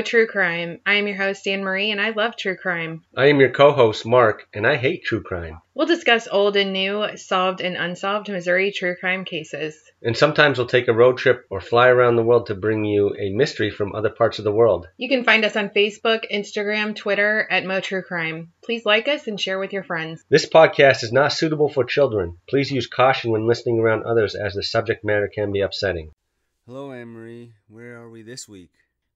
Mo True Crime. I am your host, Anne Marie, and I love true crime. I am your co-host, Mark, and I hate true crime. We'll discuss old and new, solved and unsolved Missouri true crime cases. And sometimes we'll take a road trip or fly around the world to bring you a mystery from other parts of the world. You can find us on Facebook, Instagram, Twitter at Mo True Crime. Please like us and share with your friends. This podcast is not suitable for children. Please use caution when listening around others as the subject matter can be upsetting. Hello, Anne-Marie. Where are we this week?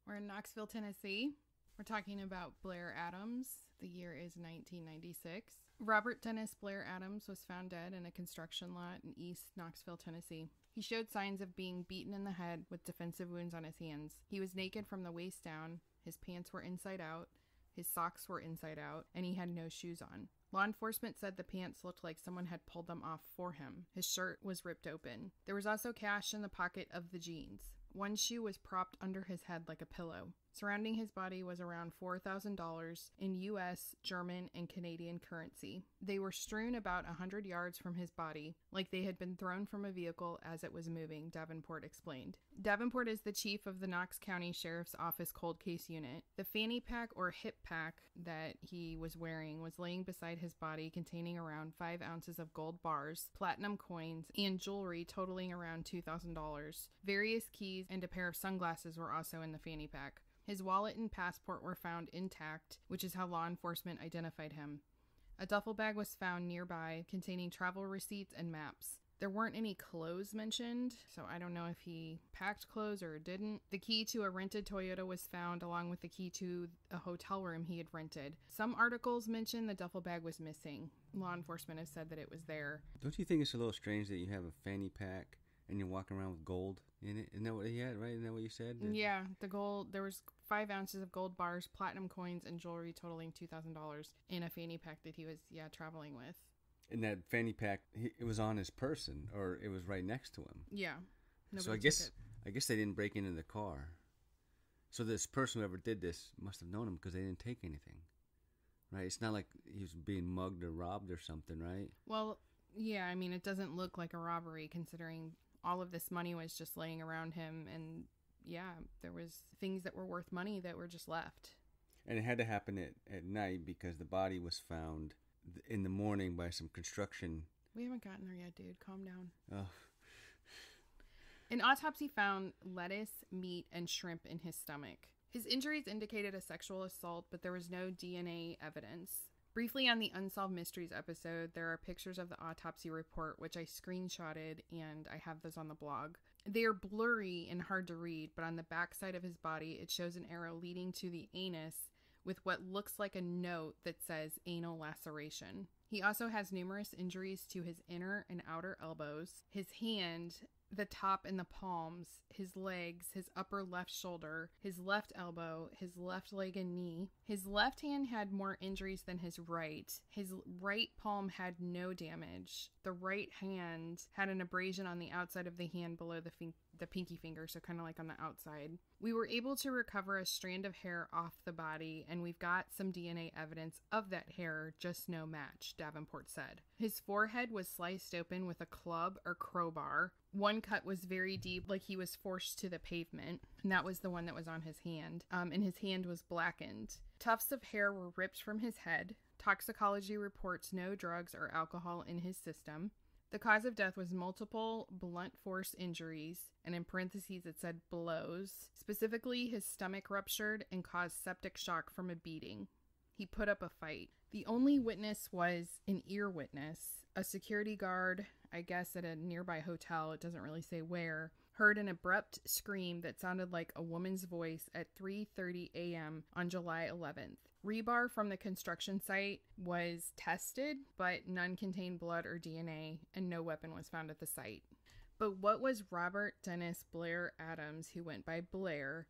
We're in Knoxville, Tennessee. We're talking about Blair Adams. The year is 1996. Robert Dennis Blair Adams was found dead in a construction lot in East Knoxville, Tennessee. He showed signs of being beaten in the head with defensive wounds on his hands. He was naked from the waist down. His pants were inside out. His socks were inside out, and he had no shoes on. Law enforcement said the pants looked like someone had pulled them off for him. His shirt was ripped open. There was also cash in the pocket of the jeans. One shoe was propped under his head like a pillow. Surrounding his body was around $4,000 in U.S., German, and Canadian currency. They were strewn about 100 yards from his body, like they had been thrown from a vehicle as it was moving, Davenport explained. Davenport is the chief of the Knox County Sheriff's Office Cold Case Unit. The fanny pack or hip pack that he was wearing was laying beside his body, containing around 5 ounces of gold bars, platinum coins, and jewelry totaling around $2,000. Various keys and a pair of sunglasses were also in the fanny pack. His wallet and passport were found intact, which is how law enforcement identified him. A duffel bag was found nearby containing travel receipts and maps. There weren't any clothes mentioned, so I don't know if he packed clothes or didn't. The key to a rented Toyota was found along with the key to a hotel room he had rented. Some articles mention the duffel bag was missing. Law enforcement has said that it was there. Don't you think it's a little strange that you have a fanny pack and you're walking around with gold in it? Isn't that what he had, right? Isn't that what you said? Yeah, the gold, there was 5 ounces of gold bars, platinum coins, and jewelry totaling $2,000 in a fanny pack that he was, traveling with. And that fanny pack, it was on his person, or it was right next to him. Yeah. So I guess they didn't break into the car. So this person, whoever did this, must have known him because they didn't take anything, right? It's not like he was being mugged or robbed or something, right? Well, yeah, I mean, it doesn't look like a robbery considering all of this money was just laying around him, and yeah, there was things that were worth money that were just left. And it had to happen at night because the body was found in the morning by some construction. We haven't gotten there yet, dude. Calm down. Oh. An autopsy found lettuce, meat, and shrimp in his stomach. His injuries indicated a sexual assault, but there was no DNA evidence. Briefly on the Unsolved Mysteries episode, there are pictures of the autopsy report, which I screenshotted, and I have those on the blog. They are blurry and hard to read, but on the back side of his body, it shows an arrow leading to the anus with what looks like a note that says anal laceration. He also has numerous injuries to his inner and outer elbows, his hand, the top and the palms, his legs, his upper left shoulder, his left elbow, his left leg and knee. His left hand had more injuries than his right. His right palm had no damage. The right hand had an abrasion on the outside of the hand below the pinky finger, so kind of like on the outside. We were able to recover a strand of hair off the body, and we've got some DNA evidence of that hair, just no match, Davenport said. His forehead was sliced open with a club or crowbar. One cut was very deep, like he was forced to the pavement, and that was the one that was on his hand, and his hand was blackened. Tufts of hair were ripped from his head. Toxicology reports no drugs or alcohol in his system. The cause of death was multiple blunt force injuries, and in parentheses it said blows. Specifically, his stomach ruptured and caused septic shock from a beating. He put up a fight. The only witness was an ear witness. A security guard, I guess at a nearby hotel, it doesn't really say where, heard an abrupt scream that sounded like a woman's voice at 3:30 a.m. on July 11th. Rebar from the construction site was tested, but none contained blood or DNA, and no weapon was found at the site. But what was Robert Dennis Blair Adams, who went by Blair,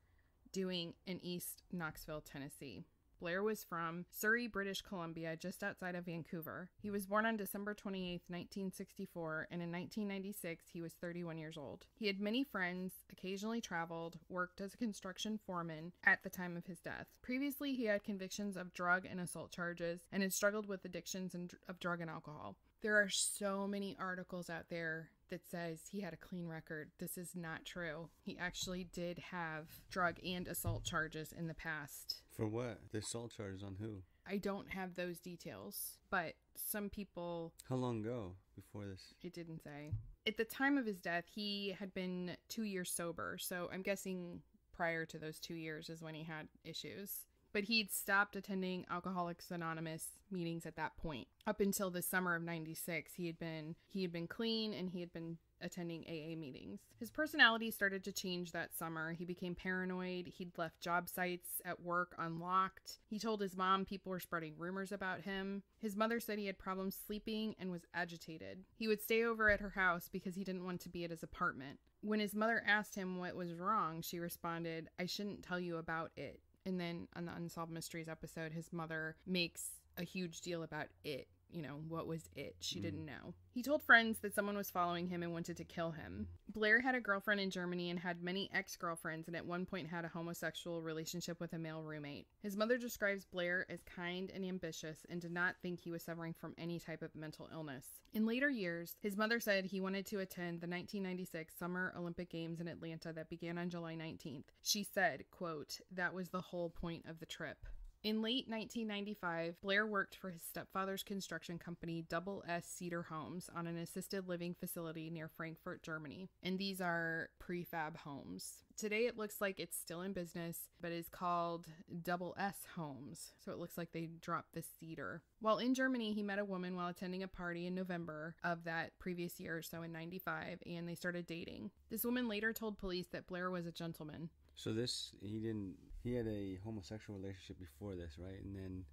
doing in East Knoxville, Tennessee? Blair was from Surrey, British Columbia, just outside of Vancouver. He was born on December 28, 1964, and in 1996, he was 31 years old. He had many friends, occasionally traveled, worked as a construction foreman at the time of his death. Previously, he had convictions of drug and assault charges and had struggled with addictions of drug and alcohol. There are so many articles out there that says he had a clean record. This is not true. He actually did have drug and assault charges in the past. For what? The assault charges on who? I don't have those details, but some people... How long ago before this? It didn't say. At the time of his death, he had been 2 years sober, so I'm guessing prior to those 2 years is when he had issues. But he'd stopped attending Alcoholics Anonymous meetings at that point. Up until the summer of '96, he had been clean and he had been attending AA meetings. His personality started to change that summer. He became paranoid. He'd left job sites at work unlocked. He told his mom people were spreading rumors about him. His mother said he had problems sleeping and was agitated. He would stay over at her house because he didn't want to be at his apartment. When his mother asked him what was wrong, she responded, "I shouldn't tell you about it." And then on the Unsolved Mysteries episode, his mother makes a huge deal about it. You know, what was it? She didn't know. He told friends that someone was following him and wanted to kill him. Blair had a girlfriend in Germany and had many ex-girlfriends, and at one point had a homosexual relationship with a male roommate. His mother describes Blair as kind and ambitious and did not think he was suffering from any type of mental illness. In later years, his mother said he wanted to attend the 1996 Summer Olympic Games in Atlanta that began on July 19th. She said, quote, "That was the whole point of the trip." In late 1995, Blair worked for his stepfather's construction company, Double S Cedar Homes, on an assisted living facility near Frankfurt, Germany. And these are prefab homes. Today it looks like it's still in business, but is called Double S Homes. So it looks like they dropped the cedar. While in Germany, he met a woman while attending a party in November of that previous year, so in 95, and they started dating. This woman later told police that Blair was a gentleman. So he had a homosexual relationship before this, right? And then...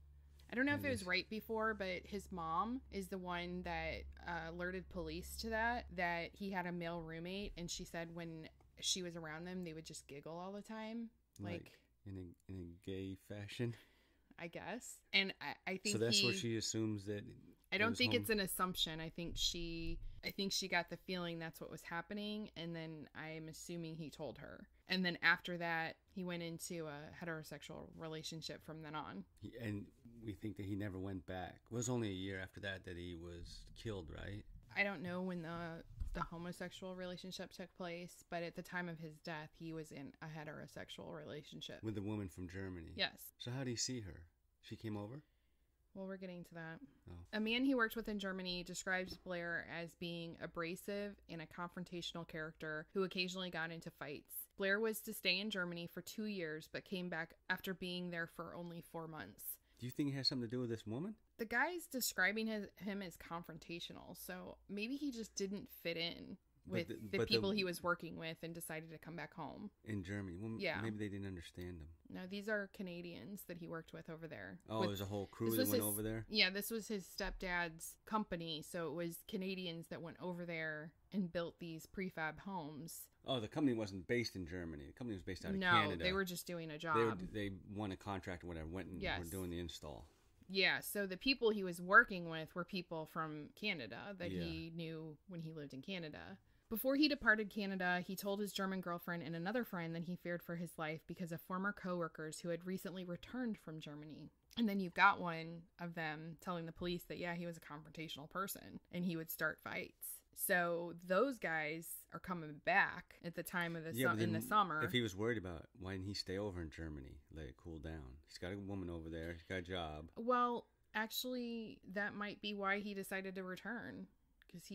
I don't know if it was right before, but his mom is the one that alerted police to that he had a male roommate, and she said when she was around them, they would just giggle all the time. Like in a gay fashion? I guess. And I think so that's where she assumes that... I don't think it's an assumption. I think she got the feeling that's what was happening, and then I'm assuming he told her. And then after that, he went into a heterosexual relationship from then on. And we think that he never went back. It was only a year after that he was killed, right? I don't know when the homosexual relationship took place, but at the time of his death, he was in a heterosexual relationship. With the woman from Germany? Yes. So how did he see her? She came over? Well, we're getting to that. Oh. A man he worked with in Germany describes Blair as being abrasive and a confrontational character who occasionally got into fights. Blair was to stay in Germany for 2 years, but came back after being there for only 4 months. Do you think it has something to do with this woman? The guy's describing him as confrontational, so maybe he just didn't fit in with the people he was working with and decided to come back home. In Germany? Well, yeah. Maybe they didn't understand him. No, these are Canadians that he worked with over there. Oh, there's a whole crew that went over there? Yeah, this was his stepdad's company, so it was Canadians that went over there and built these prefab homes. Oh, the company wasn't based in Germany. The company was based out of Canada. No, they were just doing a job. They won a contract or whatever, went and were doing the install. Yeah, so the people he was working with were people from Canada that he knew when he lived in Canada. Before he departed Canada, he told his German girlfriend and another friend that he feared for his life because of former coworkers who had recently returned from Germany. And then you've got one of them telling the police that, yeah, he was a confrontational person and he would start fights. So those guys are coming back at the time of in the summer. If he was worried about it, why didn't he stay over in Germany, let it cool down? He's got a woman over there. He's got a job. Well, actually, that might be why he decided to return. Because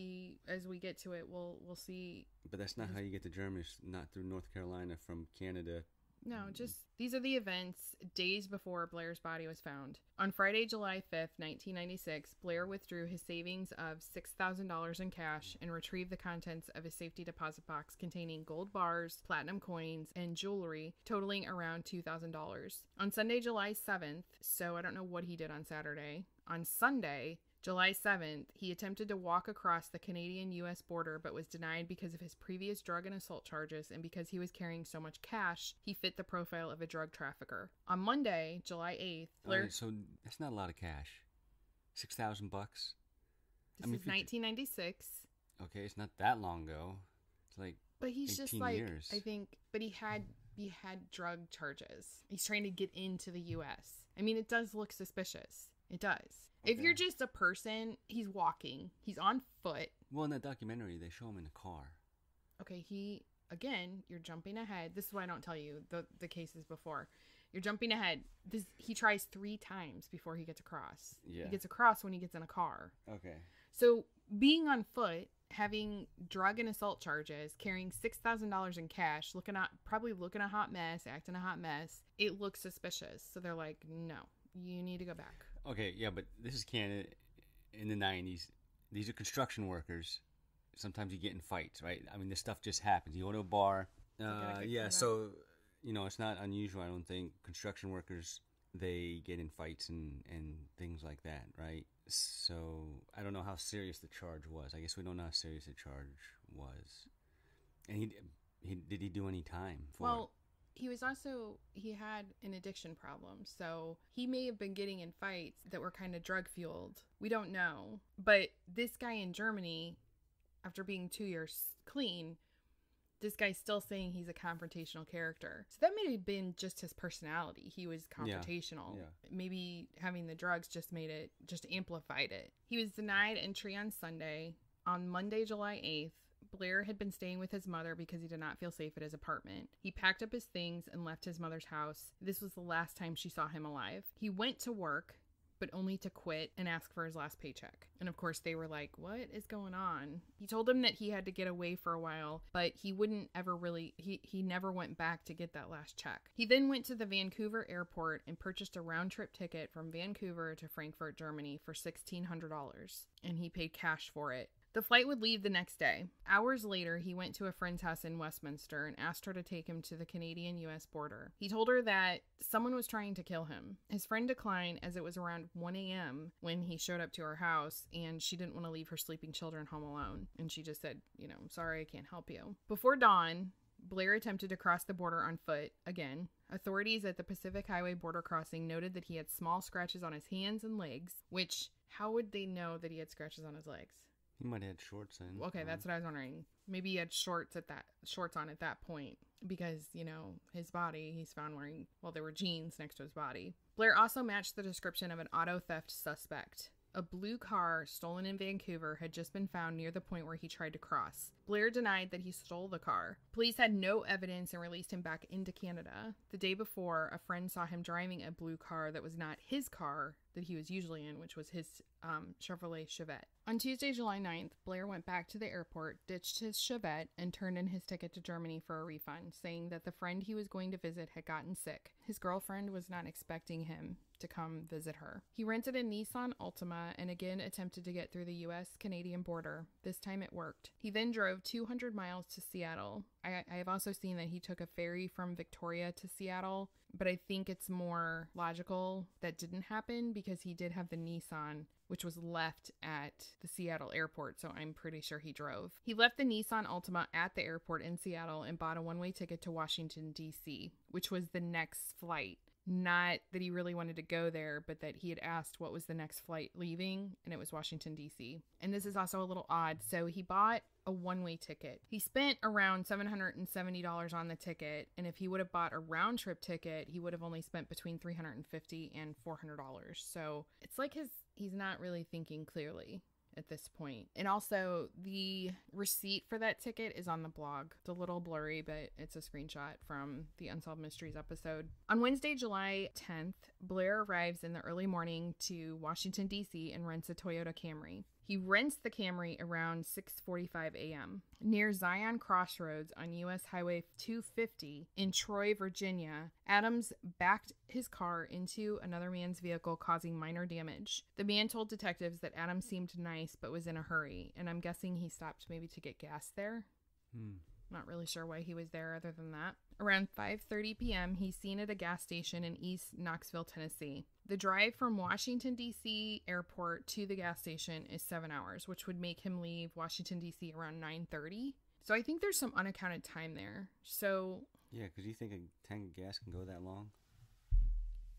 as we get to it, we'll see. But that's not how you get to Germany. It's not through North Carolina from Canada. No, just these are the events days before Blair's body was found. On Friday, July 5th, 1996, Blair withdrew his savings of $6,000 in cash and retrieved the contents of his safety deposit box containing gold bars, platinum coins, and jewelry totaling around $2,000. On Sunday, July 7th, so I don't know what he did on Saturday, on Sunday, July 7th, he attempted to walk across the Canadian-U.S. border but was denied because of his previous drug and assault charges, and because he was carrying so much cash, he fit the profile of a drug trafficker. On Monday, July 8th, Blair... So that's not a lot of cash. $6,000 bucks? This is 1996. Okay, it's not that long ago. It's like But he's 18 just like, years. I think, but he had drug charges. He's trying to get into the U.S. I mean, it does look suspicious. It does. If you're just a person, he's walking. He's on foot. Well, in that documentary, they show him in a car. Okay, again, you're jumping ahead. This is why I don't tell you the cases before. You're jumping ahead. He tries 3 times before he gets across. Yeah. He gets across when he gets in a car. Okay. So being on foot, having drug and assault charges, carrying $6,000 in cash, probably looking a hot mess, acting a hot mess, it looks suspicious. So they're like, no, you need to go back. Okay, yeah, but this is Canada in the 90s. These are construction workers. Sometimes you get in fights, right? I mean, this stuff just happens. You go to a bar. Yeah, so, it's not unusual, I don't think. Construction workers, they get in fights and things like that, right? So I don't know how serious the charge was. I guess we don't know how serious the charge was. And did he do any time for it? He had an addiction problem. So he may have been getting in fights that were kind of drug fueled. We don't know. But this guy in Germany, after being 2 years clean, this guy's still saying he's a confrontational character. So that may have been just his personality. He was confrontational. Yeah. Maybe having the drugs just amplified it. He was denied entry on Sunday. On Monday, July 8th, Blair had been staying with his mother because he did not feel safe at his apartment. He packed up his things and left his mother's house. This was the last time she saw him alive. He went to work, but only to quit and ask for his last paycheck. And of course they were like, what is going on? He told them that he had to get away for a while, but he wouldn't ever he never went back to get that last check. He then went to the Vancouver airport and purchased a round-trip ticket from Vancouver to Frankfurt, Germany for $1,600, and he paid cash for it. The flight would leave the next day. Hours later, he went to a friend's house in Westminster and asked her to take him to the Canadian-U.S. border. He told her that someone was trying to kill him. His friend declined as it was around 1 a.m. when he showed up to her house, and she didn't want to leave her sleeping children home alone. And she just said, sorry, I can't help you. Before dawn, Blair attempted to cross the border on foot again. Authorities at the Pacific Highway border crossing noted that he had small scratches on his hands and legs, which, how would they know that he had scratches on his legs? He might have had shorts in. Okay, that's what I was wondering. Maybe he had shorts on at that point because, his body, he's found wearing, there were jeans next to his body. Blair also matched the description of an auto theft suspect. A blue car stolen in Vancouver had just been found near the point where he tried to cross. Blair denied that he stole the car. Police had no evidence and released him back into Canada. The day before, a friend saw him driving a blue car that was not his car that he was usually in, which was his Chevrolet Chevette. On Tuesday, July 9th, Blair went back to the airport, ditched his Chevette, and turned in his ticket to Germany for a refund, saying that the friend he was going to visit had gotten sick. His girlfriend was not expecting him to come visit her. He rented a Nissan Altima and again attempted to get through the U.S.-Canadian border. This time it worked. He then drove 200 miles to Seattle. I have also seen that he took a ferry from Victoria to Seattle, but I think it's more logical that didn't happen because he did have the Nissan, which was left at the Seattle airport, so I'm pretty sure he drove. He left the Nissan Altima at the airport in Seattle and bought a one-way ticket to Washington, D.C., which was the next flight. Not that he really wanted to go there, but that he had asked what was the next flight leaving, and it was Washington, D.C. And this is also a little odd. So he bought a one-way ticket. He spent around $770 on the ticket, and if he would have bought a round-trip ticket, he would have only spent between $350 and $400. So it's like he's not really thinking clearly at this point. And also, the receipt for that ticket is on the blog. It's a little blurry, but it's a screenshot from the Unsolved Mysteries episode. On Wednesday, July 10th, Blair arrives in the early morning to Washington, D.C. and rents a Toyota Camry. He rents the Camry around 6:45 a.m. Near Zion Crossroads on U.S. Highway 250 in Troy, Virginia, Adams backed his car into another man's vehicle, causing minor damage. The man told detectives that Adams seemed nice but was in a hurry, and I'm guessing he stopped maybe to get gas there. Not really sure why he was there other than that. Around 5:30 p.m., he's seen at a gas station in East Knoxville, Tennessee. The drive from Washington, D.C. airport to the gas station is 7 hours, which would make him leave Washington, D.C. around 9:30. So I think there's some unaccounted time there. So yeah, because you think a tank of gas can go that long?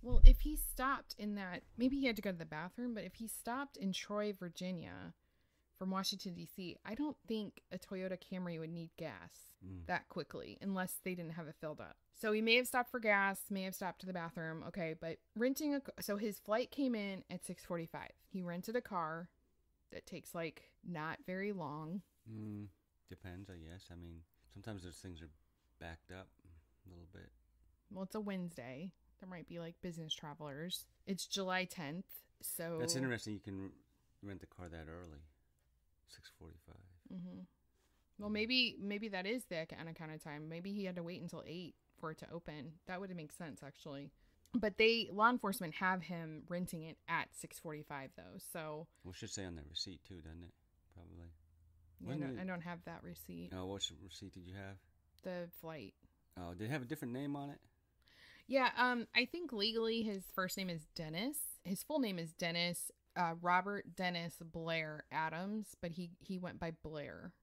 Well, if he stopped in that, maybe he had to go to the bathroom, but if he stopped in Troy, Virginia from Washington, D.C., I don't think a Toyota Camry would need gas that quickly unless they didn't have it filled up. So he may have stopped for gas, may have stopped to the bathroom. Okay, but so his flight came in at 6:45. He rented a car that takes like not very long. Depends, I guess. I mean, sometimes those things are backed up a little bit. Well, it's a Wednesday. There might be like business travelers. It's July 10th, so... That's interesting. You can rent the car that early. 6:45. Mm-hmm. Well, maybe that is the account of time. Maybe he had to wait until 8 for it to open. That would make sense, actually. But law enforcement have him renting it at 6:45, though. So... Well, it should say on the receipt, too, doesn't it? Probably. I don't have that receipt. Oh, what receipt did you have? The flight. Oh, did it have a different name on it? Yeah, I think legally his first name is Dennis. His full name is Dennis Robert Dennis Blair Adams, but he went by Blair.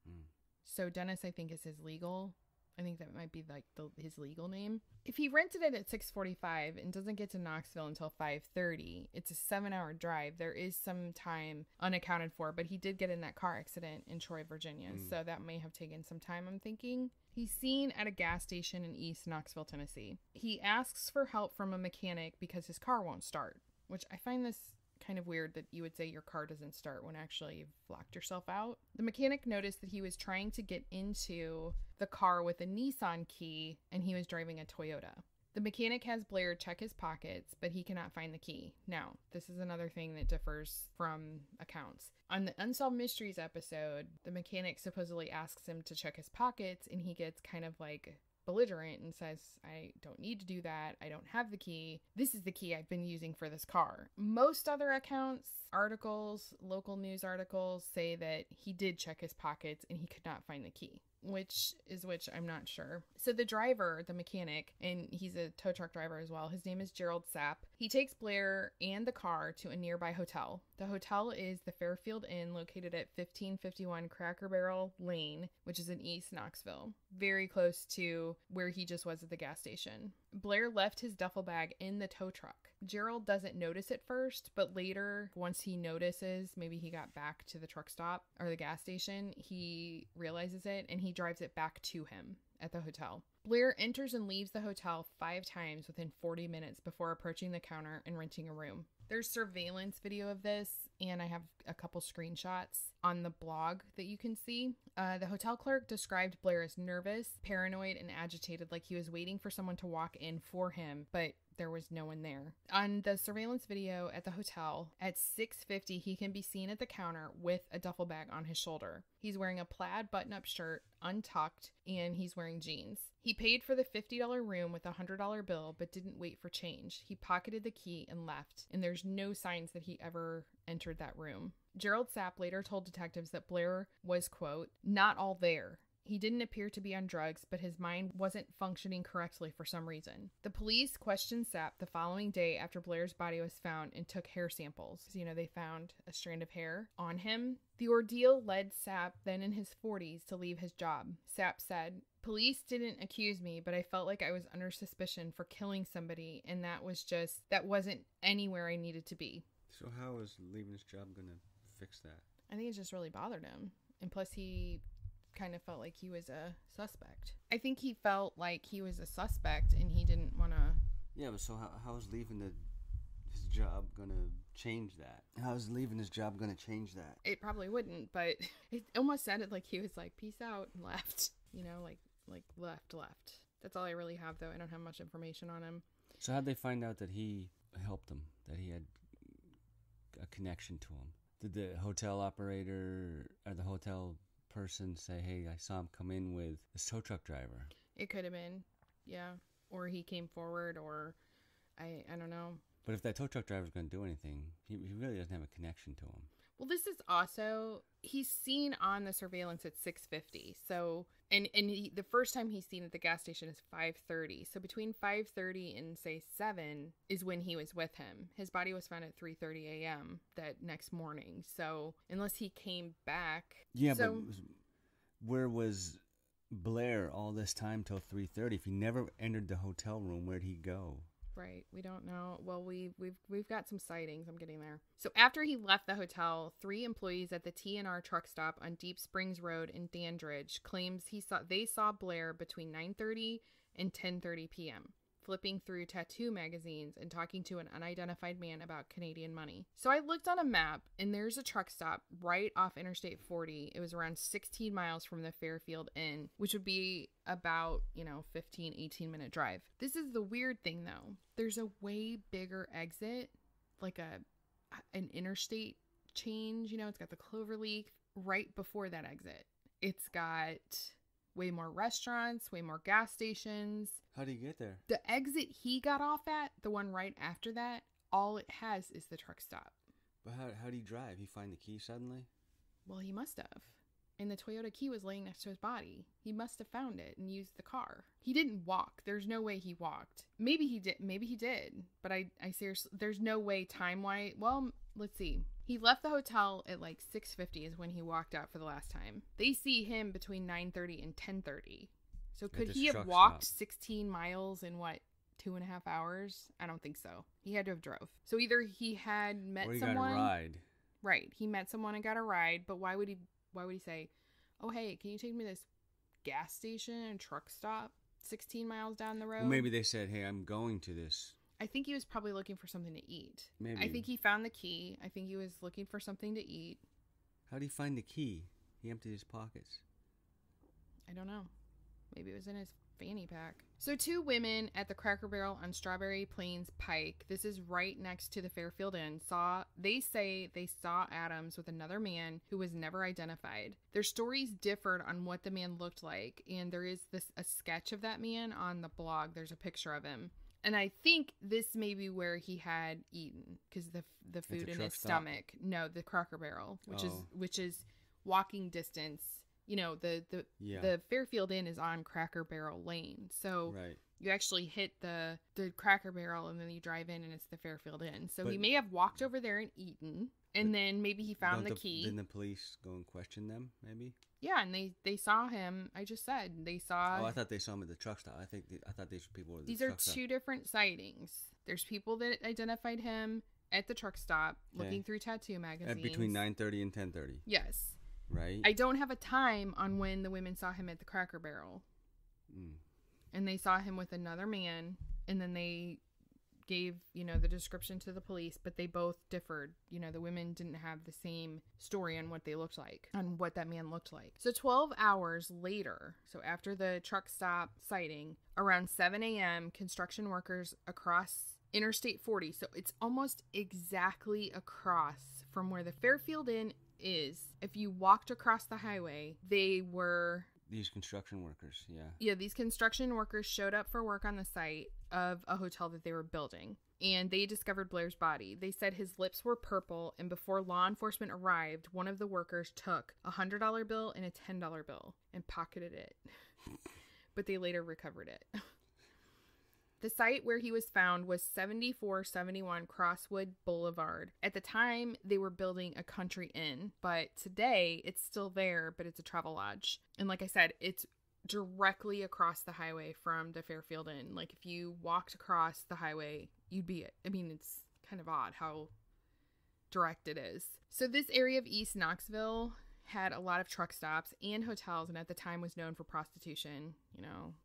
So Dennis, I think, is his legal. I think that might be like his legal name. If he rented it at 6:45 and doesn't get to Knoxville until 5:30, it's a 7-hour drive. There is some time unaccounted for, but he did get in that car accident in Troy, Virginia. So that may have taken some time, I'm thinking. He's seen at a gas station in East Knoxville, Tennessee. He asks for help from a mechanic because his car won't start, which I find this kind of weird that you would say your car doesn't start when actually you've locked yourself out. The mechanic noticed that he was trying to get into the car with a Nissan key and he was driving a Toyota. The mechanic has Blair check his pockets, but he cannot find the key. Now, this is another thing that differs from accounts. On the Unsolved Mysteries episode, the mechanic supposedly asks him to check his pockets and he gets kind of like belligerent and says, I don't need to do that. I don't have the key. This is the key I've been using for this car. Most other accounts, articles, local news articles say that he did check his pockets and he could not find the key. Which I'm not sure. So the driver, the mechanic, and he's a tow truck driver as well, his name is Gerald Sapp. He takes Blair and the car to a nearby hotel. The hotel is the Fairfield Inn, located at 1551 Cracker Barrel Lane, which is in East Knoxville, very close to where he just was at the gas station. Blair left his duffel bag in the tow truck. Gerald doesn't notice it first, but later, once he notices, maybe he got back to the truck stop or the gas station, he realizes it and he drives it back to him at the hotel. Blair enters and leaves the hotel 5 times within 40 minutes before approaching the counter and renting a room. There's surveillance video of this, and I have a couple screenshots on the blog that you can see. The hotel clerk described Blair as nervous, paranoid, and agitated, like he was waiting for someone to walk in for him, but there was no one there. On the surveillance video at the hotel, at 6:50, he can be seen at the counter with a duffel bag on his shoulder. He's wearing a plaid button-up shirt, untucked, and he's wearing jeans. He paid for the $50 room with a $100 bill, but didn't wait for change. He pocketed the key and left, and there's no signs that he ever entered that room. Gerald Sapp later told detectives that Blair was, quote, not all there. He didn't appear to be on drugs, but his mind wasn't functioning correctly for some reason. The police questioned Sapp the following day after Blair's body was found and took hair samples. They found a strand of hair on him. The ordeal led Sapp, then in his 40s, to leave his job. Sapp said, police didn't accuse me, but I felt like I was under suspicion for killing somebody, and that wasn't anywhere I needed to be. So how is leaving his job going to fix that? I think it just really bothered him. And plus he kind of felt like he was a suspect. I think he felt like he was a suspect and he didn't want to... Yeah, but so how is leaving his job going to change that? How is leaving his job going to change that? It probably wouldn't, but it almost sounded like he was like, peace out, and left. Like left. That's all I really have, though. I don't have much information on him. So how'd they find out that he helped them, that he had a connection to him? Did the hotel operator or the hotel person say, hey, I saw him come in with this tow truck driver? It could have been, yeah. Or he came forward, or I don't know. But if that tow truck driver's going to do anything, he really doesn't have a connection to him. Well, this is also, he's seen on the surveillance at 6:50. So, the first time he's seen at the gas station is 5:30. So between 5:30 and say 7 is when he was with him. His body was found at 3:30 a.m. that next morning. So unless he came back. Yeah, but where was Blair all this time till 3:30? If he never entered the hotel room, where'd he go? Right. We don't know. Well, we've got some sightings. I'm getting there. So after he left the hotel, 3 employees at the T&R truck stop on Deep Springs Road in Dandridge claims they saw Blair between 9:30 and 10:30 p.m. flipping through tattoo magazines and talking to an unidentified man about Canadian money. So I looked on a map, and there's a truck stop right off Interstate 40. It was around 16 miles from the Fairfield Inn, which would be about, 15, 18-minute drive. This is the weird thing, though. There's a way bigger exit, like an interstate change. It's got the cloverleaf right before that exit. It's got way more restaurants, way more gas stations. How do you get there? The exit he got off at, the one right after that, all it has is the truck stop. But how do you drive? He find the key suddenly? Well, he must have. And the Toyota key was laying next to his body. He must have found it and used the car. He didn't walk. There's no way he walked. Maybe he did. Maybe he did. But I seriously, there's no way time-wise. Well, let's see. He left the hotel at like 6:50 is when he walked out for the last time. They see him between 9:30 and 10:30. So could he have walked 16 miles in 2.5 hours? I don't think so. He had to have drove. So either he had met someone. Or he got a ride. Right. He met someone and got a ride. But why would he say, oh, hey, can you take me to this gas station and truck stop 16 miles down the road? Well, maybe they said, hey, I'm going to this. I think he was probably looking for something to eat. Maybe. I think he found the key. I think he was looking for something to eat. How did he find the key? He emptied his pockets. I don't know. Maybe it was in his fanny pack. So 2 women at the Cracker Barrel on Strawberry Plains Pike, this is right next to the Fairfield Inn, they say they saw Adams with another man who was never identified. Their stories differed on what the man looked like, and there is a sketch of that man on the blog. There's a picture of him. And I think this may be where he had eaten, because the food in his stomach. No, the Cracker Barrel, which is walking distance. The Fairfield Inn is on Cracker Barrel Lane. So you actually hit the Cracker Barrel and then you drive in and it's the Fairfield Inn. So he may have walked over there and eaten, and then maybe he found the key. Didn't the police go and question them, maybe? Yeah, and they saw him. I just said they saw. Oh, I thought they saw him at the truck stop. I thought these people were at the These truck are stop. 2 different sightings. There's people that identified him at the truck stop looking through tattoo magazines. Between 9:30 and 10:30. Yes. Right. I don't have a time on when the women saw him at the Cracker Barrel. And they saw him with another man, and then they gave, the description to the police, but they both differed. The women didn't have the same story on what they looked like, on what that man looked like. So 12 hours later, so after the truck stop sighting, around 7 a.m., construction workers across Interstate 40, so it's almost exactly across from where the Fairfield Inn is. If you walked across the highway, they were... These construction workers, yeah. Yeah, these construction workers showed up for work on the site of a hotel that they were building, and they discovered Blair's body. They said his lips were purple, and before law enforcement arrived, one of the workers took a $100 bill and a $10 bill and pocketed it. But they later recovered it. The site where he was found was 7471 Crosswood Boulevard. At the time, they were building a country inn, but today it's still there, but it's a travel lodge. And like I said, it's directly across the highway from the Fairfield Inn. Like if you walked across the highway, you'd be it. I mean, it's kind of odd how direct it is. So this area of East Knoxville had a lot of truck stops and hotels, and at the time was known for prostitution,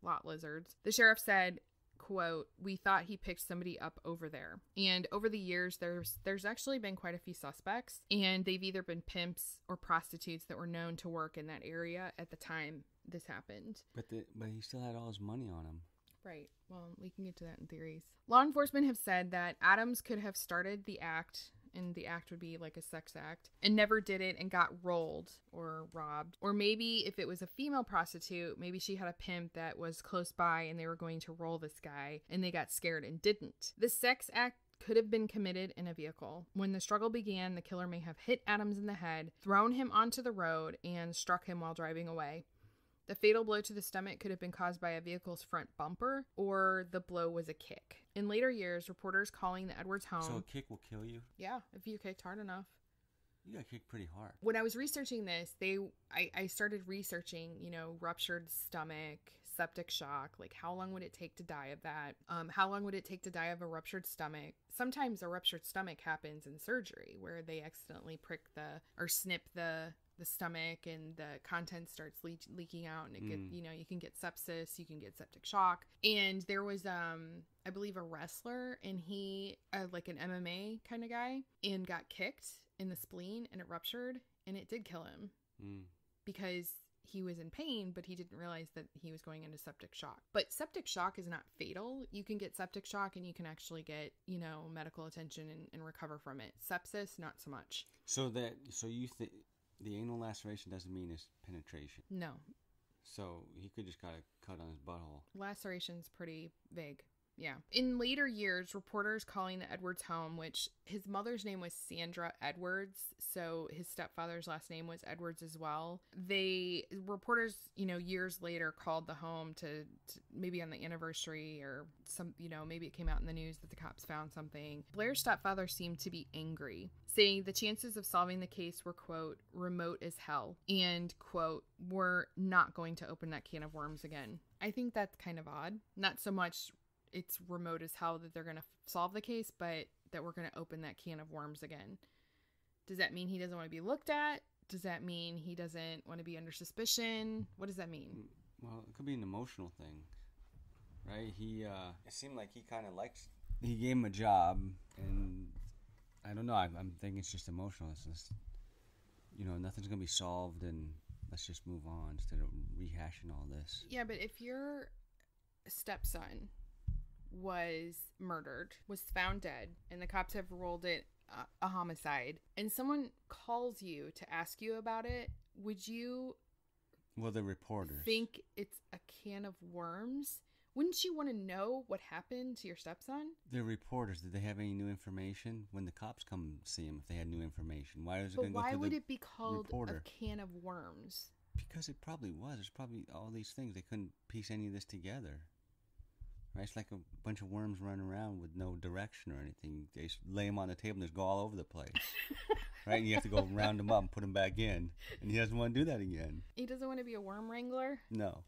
lot lizards. The sheriff said, quote, "We thought he picked somebody up over there." And over the years, there's actually been quite a few suspects, and they've either been pimps or prostitutes that were known to work in that area at the time this happened. But he still had all his money on him. Right. Well, we can get to that in theories. Law enforcement have said that Adams could have started the act, and the act would be like a sex act, and never did it and got rolled or robbed. Or maybe if it was a female prostitute, maybe she had a pimp that was close by and they were going to roll this guy and they got scared and didn't. The sex act could have been committed in a vehicle. When the struggle began, the killer may have hit Adams in the head, thrown him onto the road, and struck him while driving away. The fatal blow to the stomach could have been caused by a vehicle's front bumper, or the blow was a kick. In later years, reporters calling the Edwards home... So a kick will kill you? Yeah, if you kicked hard enough. You got kicked pretty hard. When I was researching this, I started researching, ruptured stomach, septic shock. Like, how long would it take to die of that? How long would it take to die of a ruptured stomach? Sometimes a ruptured stomach happens in surgery where they accidentally prick or snip the stomach and the content starts leaking out, and it get, you can get sepsis, you can get septic shock. And there was I believe a wrestler, and he like an MMA kind of guy, and got kicked in the spleen and it ruptured, and it did kill him because he was in pain, but he didn't realize that he was going into septic shock. But septic shock is not fatal. You can get septic shock and you can actually get, medical attention and recover from it. Sepsis, not so much. So you think the anal laceration doesn't mean it's penetration? No. So he could just got a cut on his butthole. Laceration's pretty vague. Yeah. In later years, reporters calling the Edwards home, which his mother's name was Sandra Edwards, so his stepfather's last name was Edwards as well. Reporters, years later called the home to maybe on the anniversary or some, maybe it came out in the news that the cops found something. Blair's stepfather seemed to be angry, saying the chances of solving the case were, quote, remote as hell, and, quote, we're not going to open that can of worms again. I think that's kind of odd. Not so much it's remote as hell that they're going to solve the case, but that we're going to open that can of worms again. Does that mean he doesn't want to be looked at? Does that mean he doesn't want to be under suspicion? What does that mean? Well, it could be an emotional thing, right? It seemed like he kind of he gave him a job, and I don't know, I'm thinking it's just emotional. It's just, nothing's going to be solved, and let's just move on instead of rehashing all this. Yeah, but if your stepson was murdered, was found dead, and the cops have ruled it a homicide, and someone calls you to ask you about it, would you the reporters think it's a can of worms? Wouldn't you want to know what happened to your stepson? The reporters, did they have any new information when the cops come see him? If they had new information, why is it going to go to the Why would it be called reporter? A can of worms? Because it probably was. There's probably all these things. They couldn't piece any of this together. Right? It's like a bunch of worms running around with no direction or anything. They just lay them on the table and just go all over the place. Right? And you have to go round them up and put them back in. And he doesn't want to do that again. He doesn't want to be a worm wrangler? No.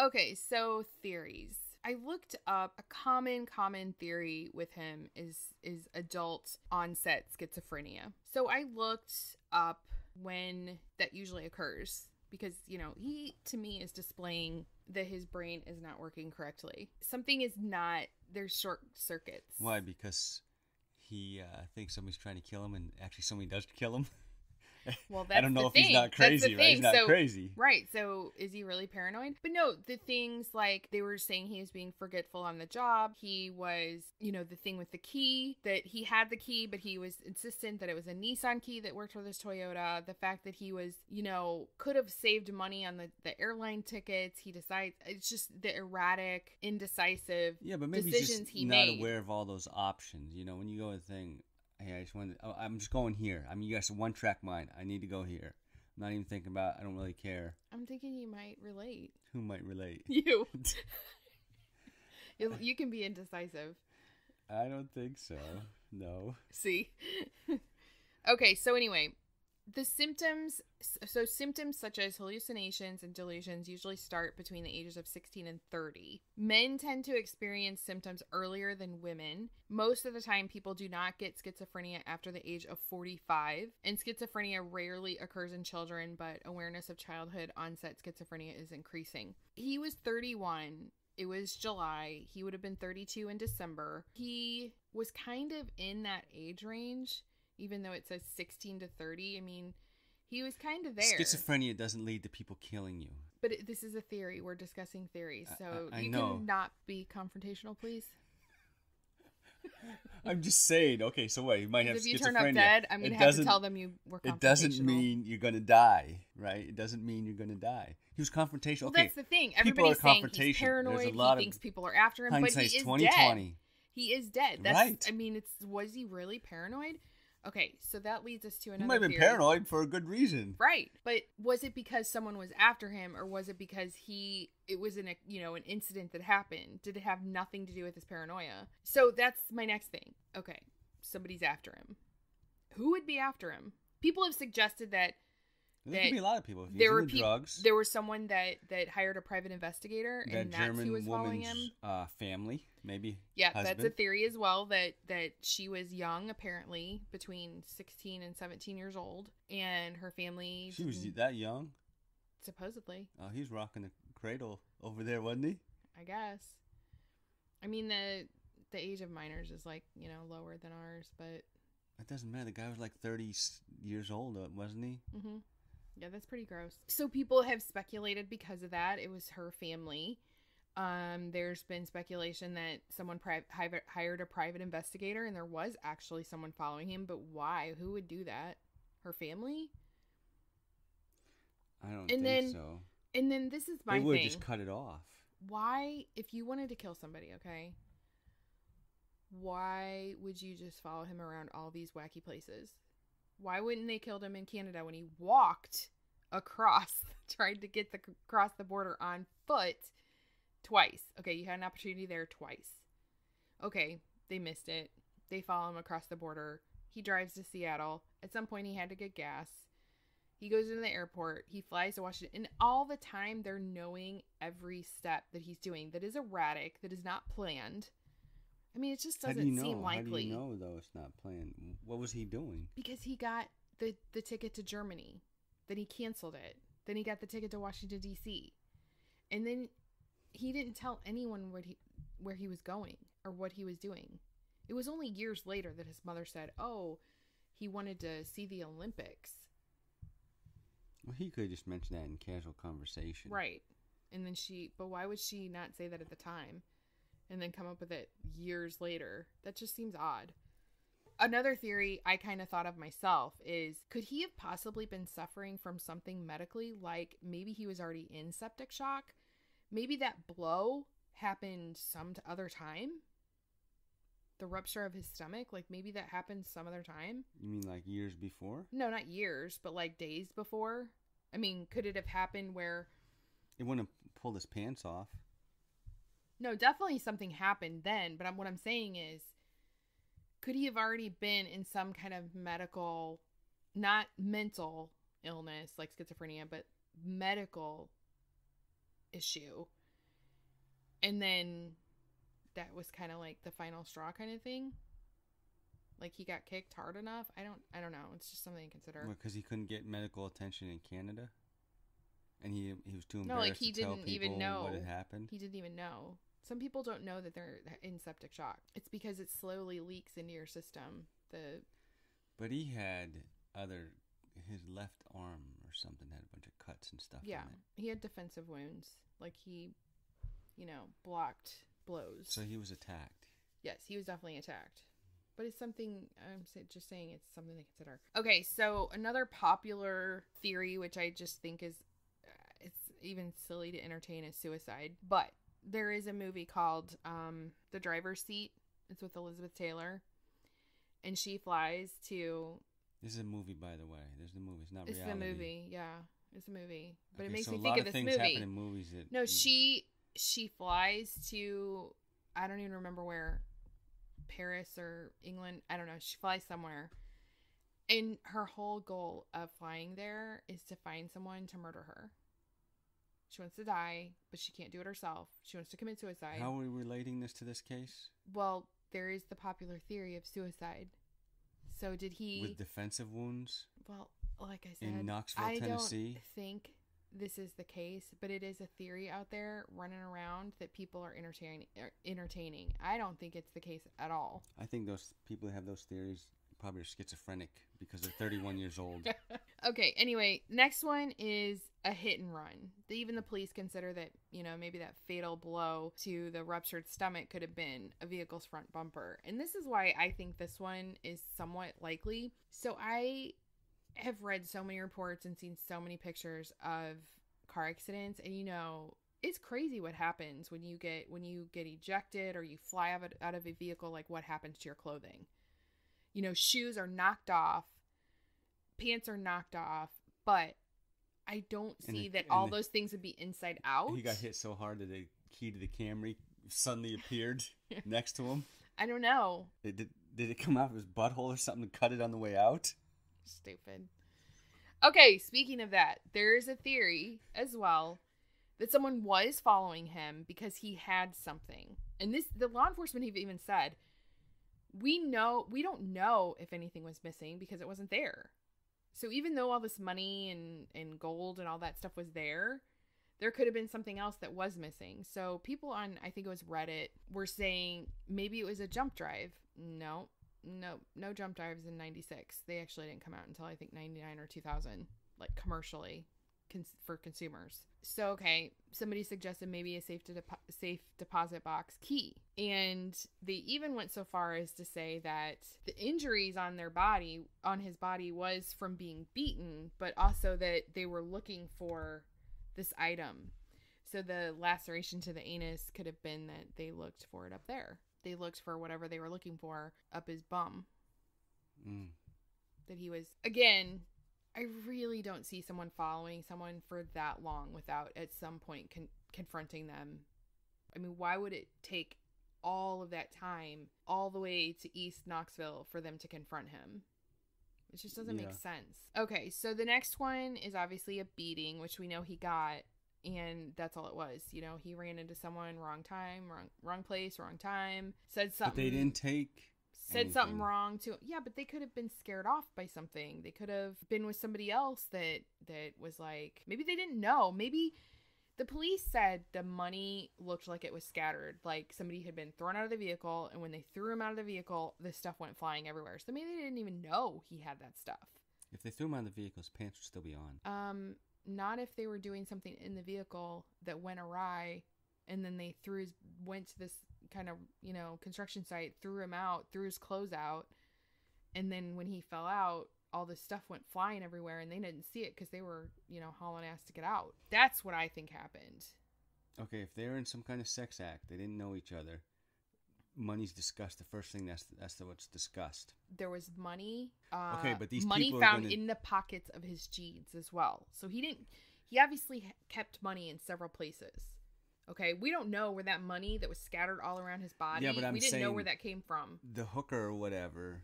Okay, so theories. I looked up a common theory with him is adult onset schizophrenia. So I looked up when that usually occurs because, he, to me, is displaying that his brain is not working correctly. Something is not, there's short circuits. Why? Because he thinks somebody's trying to kill him and actually somebody does kill him? Well, that's I don't know if thing. he's not crazy, right? He's not crazy. Right. So is he really paranoid? But no, the things like they were saying he was being forgetful on the job. He was, the thing with the key, that he had the key, but he was insistent that it was a Nissan key that worked for this Toyota. The fact that he was, could have saved money on the airline tickets. He decides it's just the erratic, indecisive decisions he made. Not aware of all those options. When you go to the thing, hey, I'm just going here. I mean, you guys are one track mind. I need to go here. I'm not even thinking about, I don't really care. I'm thinking you might relate. Who might relate? You. You can be indecisive. I don't think so. No. See? Okay, so anyway, the symptoms such as hallucinations and delusions usually start between the ages of 16 and 30. Men tend to experience symptoms earlier than women. Most of the time, people do not get schizophrenia after the age of 45, and schizophrenia rarely occurs in children, but awareness of childhood onset schizophrenia is increasing. He was 31. It was July. He would have been 32 in December. He was kind of in that age range, even though it says 16 to 30. I mean, he was kind of there. Schizophrenia doesn't lead to people killing you. But this is a theory. We're discussing theories. So I you know. can not be confrontational, please. I'm just saying. Okay, so what? You might have schizophrenia. If you turn up dead, I'm going to have to tell them you were confrontational. It doesn't mean you're going to die, right? It doesn't mean you're going to die. He was confrontational. Well, okay, that's the thing. Everybody's saying he's paranoid. He thinks people are after him, but he is 2020. Dead. He is dead. That's, right. I mean, was he really paranoid? Okay, so that leads us to another. He might have been paranoid for a good reason, right? But was it because someone was after him, or was it because it was an incident that happened? Did it have nothing to do with his paranoia? So that's my next thing. Okay, somebody's after him. Who would be after him? People have suggested that There could be a lot of people. If he's there were into drugs. There was someone that hired a private investigator, that and that's German who was following him. Family, maybe. Yeah, husband. that's a theory as well. That she was young, apparently between 16 and 17 years old, and her family. She was that young. Supposedly. Oh, he's rocking the cradle over there, wasn't he? I guess. I mean, the age of minors is like, lower than ours, but it doesn't matter. The guy was like 30 years old, wasn't he? Mm-hmm. Yeah, that's pretty gross. So people have speculated because of that. It was her family. There's been speculation that someone hired a private investigator, and there was actually someone following him. But why? Who would do that? Her family? I don't think so. And then this is my thing. They would just cut it off. Why, if you wanted to kill somebody, okay? Why would you just follow him around all these wacky places? Why wouldn't they killed him in Canada when he walked across, tried to get across the border on foot twice? Okay, you had an opportunity there twice. Okay, they missed it. They follow him across the border. He drives to Seattle. At some point, he had to get gas. He goes into the airport. He flies to Washington. And all the time, they're knowing every step that he's doing that is erratic, that is not planned. I mean, it just doesn't seem likely. How do you know, though, it's not planned? What was he doing? Because he got the ticket to Germany. Then he canceled it. Then he got the ticket to Washington, D.C. And then he didn't tell anyone where he was going or what he was doing. It was only years later that his mother said, oh, he wanted to see the Olympics. Well, he could have just mentioned that in casual conversation. Right. And then but why would she not say that at the time? And then come up with it years later? That just seems odd. Another theory I kind of thought of myself is, could he have possibly been suffering from something medically? Like maybe he was already in septic shock? Maybe that blow happened some other time? The rupture of his stomach? Like maybe that happened some other time? You mean like years before? No, not years, but like days before. I mean, could it have happened where... It wouldn't have pulled his pants off. No, definitely something happened then. But what I'm saying is, could he have already been in some kind of medical, not mental illness like schizophrenia, but medical issue? And then that was kind of like the final straw kind of thing. Like he got kicked hard enough. I don't know. It's just something to consider. Because he couldn't get medical attention in Canada, and he was too embarrassed no, like he to tell didn't people even know what had happened. He didn't even know. Some people don't know that they're in septic shock. It's because it slowly leaks into your system. But he had his left arm or something had a bunch of cuts and stuff. Yeah, on it. He had defensive wounds. Like he, blocked blows. So he was attacked. Yes, he was definitely attacked. But it's something, I'm just saying it's something to consider. Okay, so another popular theory, which I just think is, it's even silly to entertain, is suicide. But there is a movie called The Driver's Seat. It's with Elizabeth Taylor. And she flies to... This is a movie, by the way. There's the movie. It's not reality. It's the movie, yeah. It's a movie. But it makes me think of this movie. A lot of things happen in movies that... No, she flies to... I don't even remember where... Paris or England, I don't know, she flies somewhere, and her whole goal of flying there is to find someone to murder her. She wants to die, but she can't do it herself. She wants to commit suicide. How are we relating this to this case? Well, there is the popular theory of suicide. So did he... With defensive wounds? Well, like I said, in Knoxville, Tennessee? I don't think this is the case, but it is a theory out there running around that people are entertaining. I don't think it's the case at all. I think those people that have those theories probably are schizophrenic because they're 31 years old. Okay, anyway, next one is a hit and run. Even the police consider that, maybe that fatal blow to the ruptured stomach could have been a vehicle's front bumper. And this is why I think this one is somewhat likely. So I have read so many reports and seen so many pictures of car accidents, and it's crazy what happens when you get ejected or you fly out of a vehicle. Like what happens to your clothing? Shoes are knocked off, pants are knocked off, but I don't see that all those things would be inside out. He got hit so hard that the key to the Camry suddenly appeared next to him. I don't know. Did it come out of his butthole or something to cut it on the way out? Stupid. Okay, speaking of that, there is a theory as well that someone was following him because he had something. And the law enforcement have even said, we don't know if anything was missing because it wasn't there. So even though all this money and gold and all that stuff was there could have been something else that was missing. So people on, I think it was Reddit, were saying maybe it was a jump drive. No jump drives in 96. They actually didn't come out until I think 99 or 2000, like commercially for consumers. So, okay, somebody suggested maybe a safe deposit box key. And they even went so far as to say that the injuries on his body was from being beaten, but also that they were looking for this item. So the laceration to the anus could have been that they looked for it up there. They looked for whatever they were looking for up his bum. That he was, again, I really don't see someone following someone for that long without at some point confronting them. I mean, why would it take all of that time all the way to East Knoxville for them to confront him? It just doesn't make sense. Okay, so the next one is obviously a beating, which we know he got, and that's all it was. You know, he ran into someone, wrong time, wrong place, wrong time, said something. But they didn't take anything. Something wrong to, yeah, but they could have been scared off by something. They could have been with somebody else that was like, maybe they didn't know. Maybe the police said the money looked like it was scattered, like somebody had been thrown out of the vehicle, and when they threw him out of the vehicle, this stuff went flying everywhere. So maybe they didn't even know he had that stuff. If they threw him out of the vehicle, his pants would still be on. Not if they were doing something in the vehicle that went awry, and then they went to this kind of, you know, construction site, threw him out, threw his clothes out, and then when he fell out, all this stuff went flying everywhere, and they didn't see it because they were, you know, hauling ass to get out. That's what I think happened. Okay, if they're in some kind of sex act, they didn't know each other, money's discussed. The first thing that's what's discussed. There was money. Okay, but these money people found in the pockets of his jeans as well. So he obviously kept money in several places. Okay, we don't know where that money that was scattered all around his body. Yeah, but we didn't know where that came from. The hooker or whatever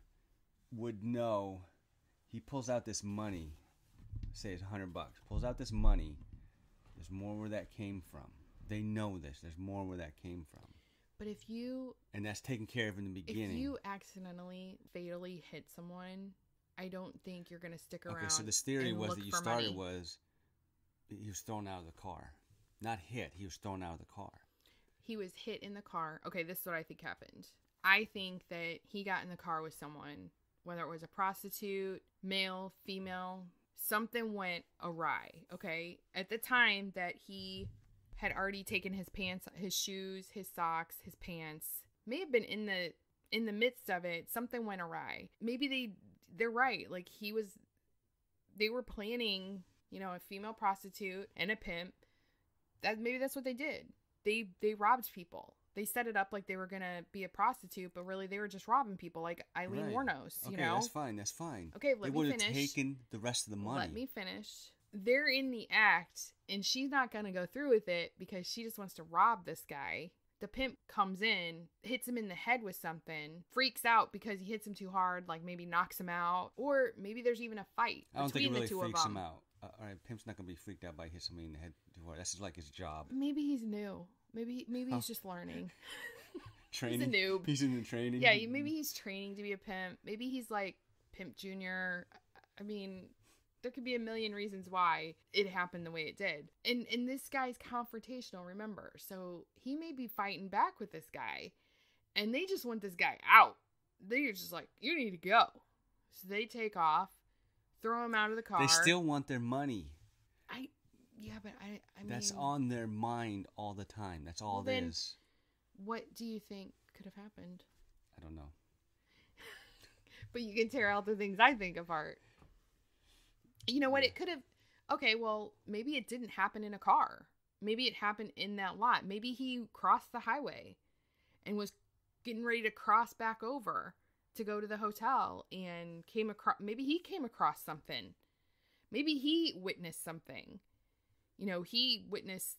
would know. He pulls out this money, say it's $100. Pulls out this money. There's more where that came from. They know this. There's more where that came from. But if you... And that's taken care of in the beginning. If you accidentally, fatally hit someone, I don't think you're going to stick around. Okay, so this theory was that you started was he was thrown out of the car. Not hit. He was thrown out of the car. He was hit in the car. Okay, this is what I think happened. I think that he got in the car with someone, whether it was a prostitute, male, female, something went awry, okay? At the time that he had already taken his pants, his shoes, his socks, his pants, may have been in the midst of it, something went awry. Maybe they're right. Like they were planning, you know, a female prostitute and a pimp. Maybe that's what they did. They robbed people. They set it up like they were going to be a prostitute, but really they were just robbing people like Eileen Wuornos, you know? That's fine. Okay, let me finish. They would have taken the rest of the money. Let me finish. They're in the act, and she's not going to go through with it because she just wants to rob this guy. The pimp comes in, hits him in the head with something, freaks out because he hits him too hard, like maybe knocks him out, or maybe there's even a fight between the two of them. I don't think it really freaks him out. All right, pimp's not going to be freaked out by hitting somebody in the head too hard. That's just like his job. Maybe he's new. Maybe he's just learning. Training? He's a noob. He's in the training? Yeah, maybe he's training to be a pimp. Maybe he's like Pimp Junior. I mean, there could be a million reasons why it happened the way it did. And this guy's confrontational, remember. So he may be fighting back with this guy. And they just want this guy out. They're just like, you need to go. So they take off, throw him out of the car. They still want their money. Yeah, but I mean... That's on their mind all the time. That's all it is. What do you think could have happened? I don't know. But you can tear out the things I think apart. You know what? It could have... Okay, well, maybe it didn't happen in a car. Maybe it happened in that lot. Maybe he crossed the highway and was getting ready to cross back over to go to the hotel and came across... Maybe he came across something. Maybe he witnessed something. You know, he witnessed,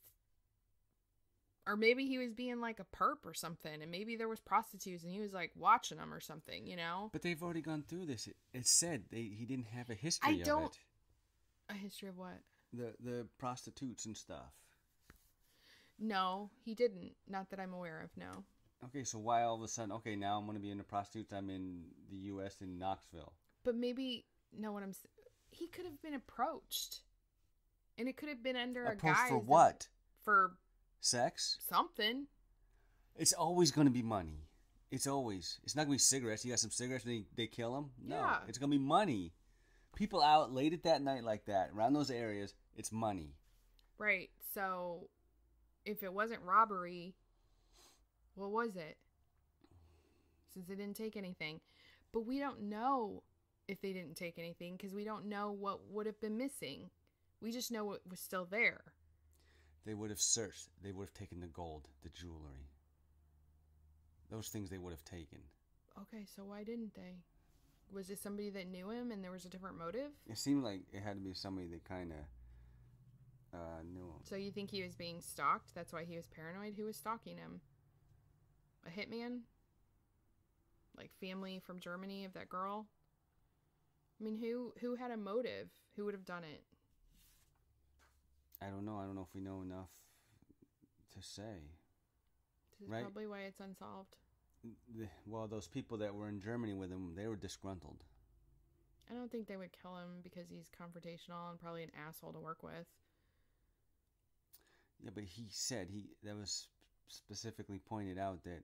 or maybe he was being like a perp or something, and maybe there was prostitutes and he was like watching them or something, you know? But they've already gone through this. It said he didn't have a history of it. A history of what? The prostitutes and stuff. No, he didn't. Not that I'm aware of, no. Okay, so why all of a sudden, okay, now I'm going to be into prostitutes, I'm in the U.S. in Knoxville. But maybe, no, he could have been approached. And it could have been under a guise. For what? For sex? Something. It's always going to be money. It's always. It's not going to be cigarettes. You got some cigarettes and they kill them? No. Yeah. It's going to be money. People out late at that night like that, around those areas, it's money. Right. So, if it wasn't robbery, what was it? Since they didn't take anything. But we don't know if they didn't take anything because we don't know what would have been missing. We just know what was still there. They would have searched. They would have taken the gold, the jewelry. Those things they would have taken. Okay, so why didn't they? Was it somebody that knew him and there was a different motive? It seemed like it had to be somebody that kind of knew him. So you think he was being stalked? That's why he was paranoid? Who was stalking him? A hitman? Like family from Germany of that girl? I mean, who had a motive? Who would have done it? I don't know. I don't know if we know enough to say. This is right? probably why it's unsolved. Well, those people that were in Germany with him, they were disgruntled. I don't think they would kill him because he's confrontational and probably an asshole to work with. Yeah, but he said that was specifically pointed out that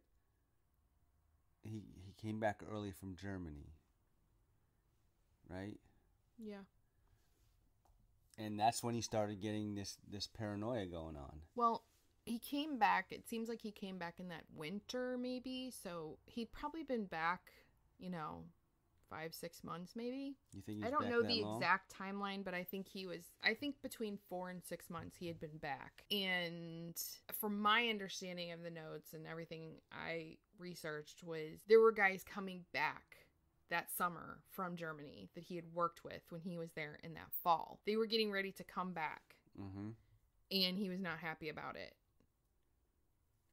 he came back early from Germany, right? Yeah. And that's when he started getting this paranoia going on. Well, he came back. It seems like he came back in that winter, maybe. So he'd probably been back, 5-6 months, maybe. You think? I don't know the exact timeline, but I think between 4 and 6 months he had been back. And from my understanding of the notes and everything I researched was there were guys coming back that summer from Germany that he had worked with when he was there in that fall. They were getting ready to come back. Mm-hmm. And he was not happy about it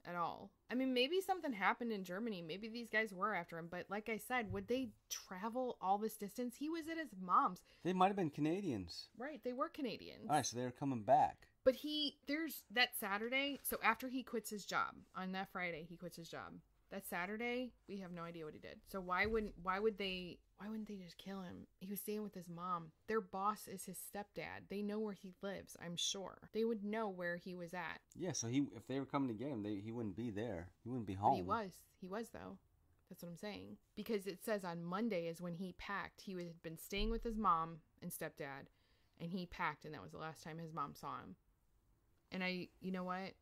at all. I mean, maybe something happened in Germany. Maybe these guys were after him. But like I said, would they travel all this distance? He was at his mom's. They might have been Canadians. Right, they were Canadians. All right, so they were coming back. But there's that Saturday. So after he quits his job, on that Friday, he quits his job. That Saturday, we have no idea what he did. So why wouldn't they just kill him? He was staying with his mom. Their boss is his stepdad. They know where he lives, I'm sure. They would know where he was at. Yeah, so if they were coming to get him, he wouldn't be there. He wouldn't be home. But he was though. That's what I'm saying. Because it says on Monday is when he packed. He had been staying with his mom and stepdad, and he packed, and that was the last time his mom saw him. And you know what?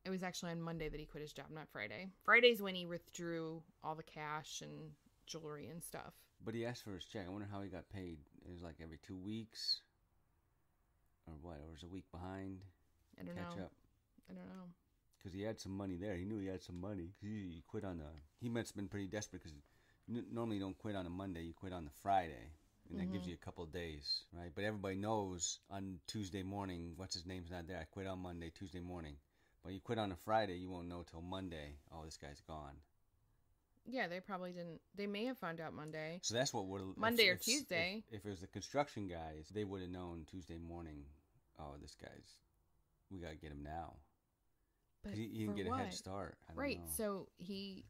It was actually on Monday that he quit his job, not Friday. Friday's when he withdrew all the cash and jewelry and stuff. But he asked for his check. I wonder how he got paid. It was like every 2 weeks? Or what? Or was a week behind? I don't Catch know. up? I don't know. Because he had some money there. He knew he had some money. He quit on he must have been pretty desperate because normally you don't quit on a Monday. You quit on the Friday. And that gives you a couple of days, right? But everybody knows on Tuesday morning, what's his name's not there. I quit on Monday, Tuesday morning. But you quit on a Friday, you won't know till Monday. Oh, this guy's gone. Yeah, they probably didn't. They may have found out Monday. So that's what would Monday or Tuesday. If it was the construction guys, they would have known Tuesday morning. Oh, this guy's. We gotta get him now. But he didn't get a head start. I don't know. So he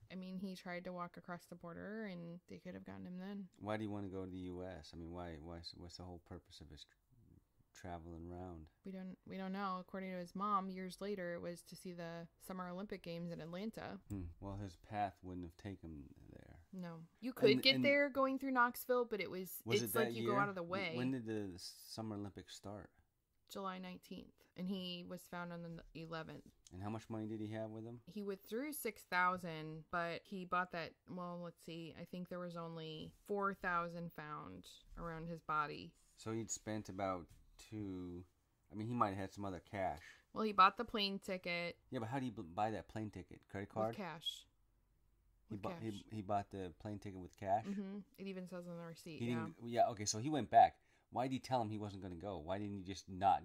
tried to walk across the border, and they could have gotten him then. Why do you want to go to the U.S.? I mean, why? What's the whole purpose of his traveling around? We don't know. According to his mom, years later, it was to see the Summer Olympic Games in Atlanta. Well, his path wouldn't have taken him there. No, you could get there going through Knoxville, but it's like you go out of the way. When did the Summer Olympics start? July 19th, and he was found on the 11th. And how much money did he have with him? He withdrew $6,000, but he bought that. Well, let's see. I think there was only $4,000 found around his body. So he'd spent about two. I mean, he might have had some other cash. Well, he bought the plane ticket. Yeah, but how do you buy that plane ticket? Credit card? With cash. He bought the plane ticket with cash. Mm-hmm. It even says on the receipt. Okay, so he went back. Why did he tell him he wasn't going to go? Why didn't he just not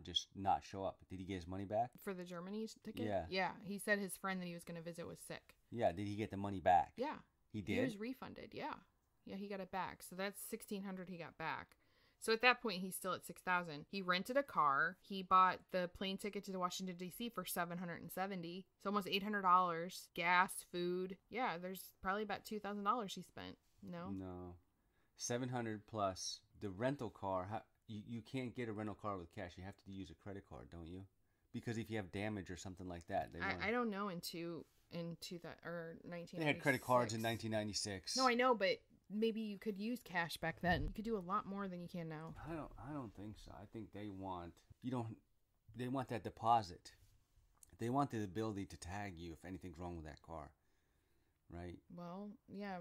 show up? Did he get his money back? For the Germany ticket? Yeah. Yeah. He said his friend that he was going to visit was sick. Yeah. Did he get the money back? Yeah. He did? He was refunded. Yeah. Yeah, he got it back. So that's $1,600 he got back. So at that point, he's still at $6,000. He rented a car. He bought the plane ticket to Washington, D.C. for $770. So almost $800. Gas, food. Yeah, there's probably about $2,000 he spent. No? No. 700 plus the rental car. You can't get a rental car with cash. You have to use a credit card, don't you? Because if you have damage or something like that, I don't know in 1996. They had credit cards in 1996. No, I know, but maybe you could use cash back then. You could do a lot more than you can now. I don't think so. I think they want that deposit. They want the ability to tag you if anything's wrong with that car. Right? Well, yeah,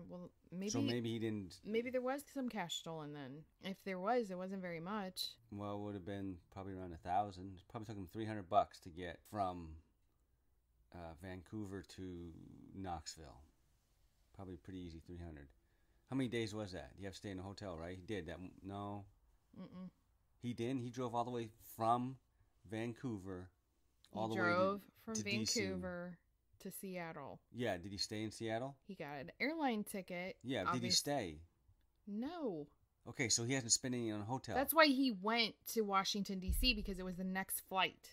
maybe. So maybe he didn't. Maybe there was some cash stolen then. If there was, it wasn't very much. Well, it would have been probably around $1,000. It probably took him $300 to get from Vancouver to Knoxville. Probably pretty easy, 300. How many days was that? You have to stay in a hotel, right? He did that. No. Mm-mm. He didn't. He drove all the way from Vancouver. He drove from Vancouver to Seattle. Yeah, did he stay in Seattle? He got an airline ticket. Yeah, did he stay? No. Okay, so he hasn't spent any on a hotel. That's why he went to Washington, D.C. because it was the next flight.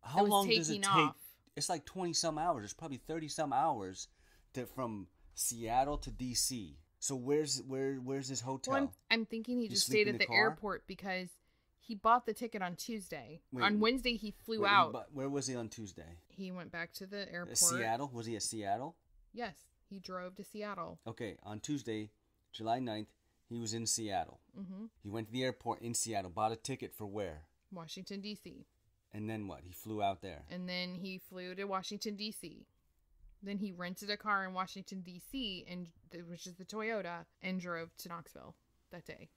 How long does it take? It's like 20-some hours. It's probably 30-some hours from Seattle to D.C. So where's his hotel? Well, I'm thinking he just stayed at the airport because he bought the ticket on Tuesday. On Wednesday, he flew out. But where was he on Tuesday? He went back to the airport. Seattle? Was he at Seattle? Yes, he drove to Seattle. Okay, on Tuesday, July 9th, he was in Seattle. Mm-hmm. He went to the airport in Seattle, bought a ticket for where? Washington, D.C. And then what? He flew out there. And then he flew to Washington, D.C. Then he rented a car in Washington, D.C., which is the Toyota, and drove to Knoxville that day.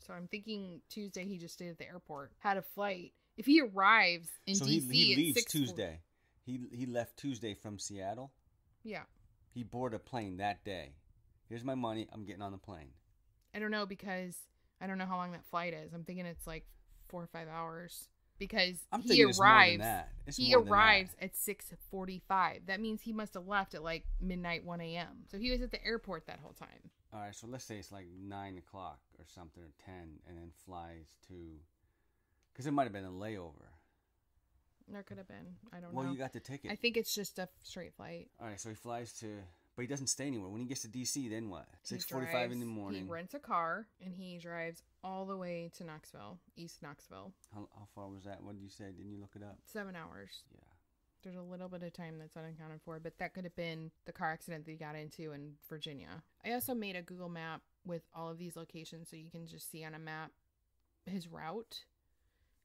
So I'm thinking Tuesday he just stayed at the airport, had a flight. If he arrives in D.C. he leaves Tuesday. He left Tuesday from Seattle? Yeah. He boarded a plane that day. Here's my money. I'm getting on the plane. I don't know because I don't know how long that flight is. I'm thinking it's like 4 or 5 hours. Because he arrives at 6:45. That means he must have left at like midnight, 1 a.m. So he was at the airport that whole time. All right, so let's say it's like 9 o'clock or something, or 10, and then flies to... Because it might have been a layover. There could have been. I don't know. Well, you got the ticket. I think it's just a straight flight. All right, so he flies to... But he doesn't stay anywhere. When he gets to D.C., then what? 6:45 in the morning. He rents a car, and he drives all the way to Knoxville, East Knoxville. How far was that? What did you say? Didn't you look it up? 7 hours. Yeah. There's a little bit of time that's unaccounted for, but that could have been the car accident that he got into in Virginia. I also made a Google map with all of these locations so you can just see on a map his route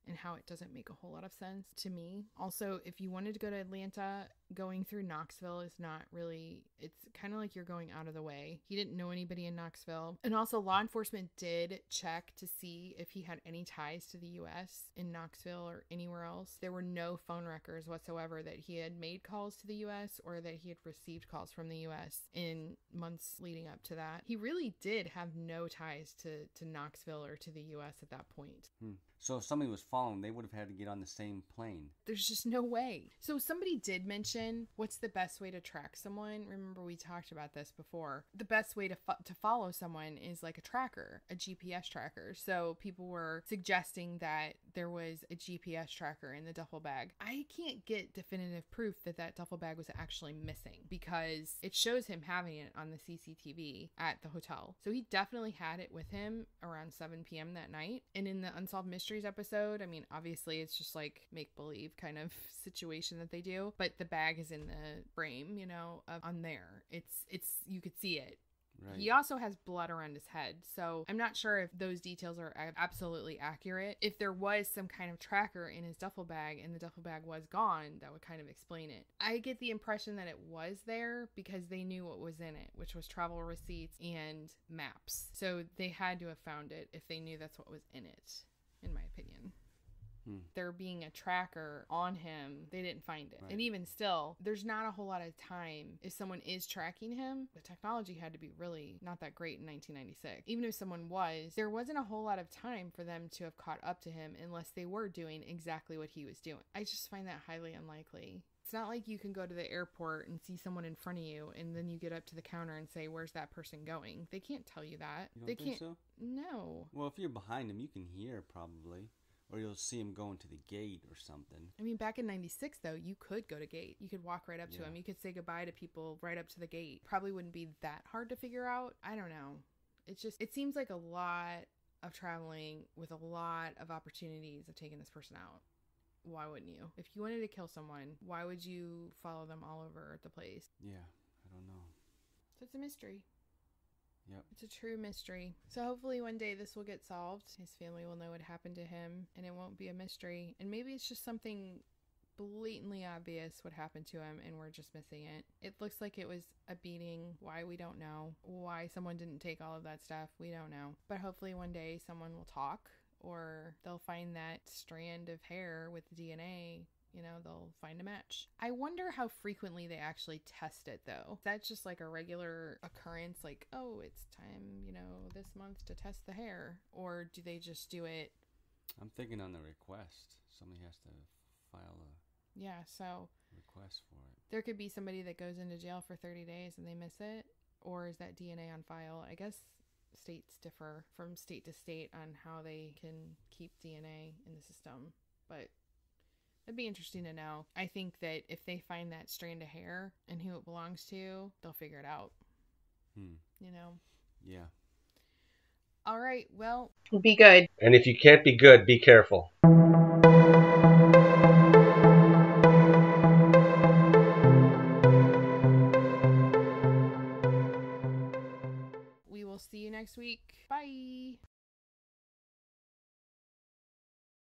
and how it doesn't make a whole lot of sense to me. Also, if you wanted to go to Atlanta, going through Knoxville is not really, it's kind of like you're going out of the way. He didn't know anybody in Knoxville. And also, law enforcement did check to see if he had any ties to the U.S. in Knoxville or anywhere else. There were no phone records whatsoever that he had made calls to the U.S. or that he had received calls from the U.S. in months leading up to that. He really did have no ties to Knoxville or to the U.S. at that point. So if somebody was following, they would have had to get on the same plane. There's just no way. So somebody did mention, what's the best way to track someone? Remember we talked about this before. The best way to follow someone is like a tracker, a GPS tracker. So people were suggesting that there was a GPS tracker in the duffel bag. I can't get definitive proof that that duffel bag was actually missing because it shows him having it on the CCTV at the hotel. So he definitely had it with him around 7 p.m. that night. And in the Unsolved Mysteries episode, I mean, obviously it's just like make-believe kind of situation that they do, but the bag is in the frame, you know, on there. It's you could see it. Right. He also has blood around his head, so I'm not sure if those details are absolutely accurate. If there was some kind of tracker in his duffel bag and the duffel bag was gone, that would kind of explain it. I get the impression that it was there because they knew what was in it, which was travel receipts and maps. So they had to have found it if they knew that's what was in it, in my opinion. There being a tracker on him, they didn't find it. Right. And even still, there's not a whole lot of time. If someone is tracking him, the technology had to be really not that great in 1996. Even if someone was, there wasn't a whole lot of time for them to have caught up to him unless they were doing exactly what he was doing. I just find that highly unlikely. It's not like you can go to the airport and see someone in front of you and then you get up to the counter and say, where's that person going? They can't tell you that. You don't They think can't. so? No. Well, if you're behind him, you can hear probably. Or you'll see him going to the gate or something. I mean, back in 96, though, you could go to gate. You could walk right up to him. You could say goodbye to people right up to the gate. Probably wouldn't be that hard to figure out. I don't know. It seems like a lot of traveling with a lot of opportunities of taking this person out. Why wouldn't you? If you wanted to kill someone, why would you follow them all over the place? Yeah, I don't know. So it's a mystery. Yep. It's a true mystery. So hopefully one day this will get solved. His family will know what happened to him and it won't be a mystery. And maybe it's just something blatantly obvious what happened to him and we're just missing it. It looks like it was a beating. Why, we don't know. Why someone didn't take all of that stuff, we don't know. But hopefully one day someone will talk or they'll find that strand of hair with DNA. You know, they'll find a match. I wonder how frequently they actually test it, though. Is that just like a regular occurrence? Like, oh, it's time, this month to test the hair? Or do they just do it? I'm thinking on the request. Somebody has to file a request for it. There could be somebody that goes into jail for 30 days and they miss it. Or is that DNA on file? I guess states differ from state to state on how they can keep DNA in the system. But it'd be interesting to know. I think that if they find that strand of hair and who it belongs to, they'll figure it out. Yeah. All right, well. Be good. And if you can't be good, be careful. We will see you next week. Bye.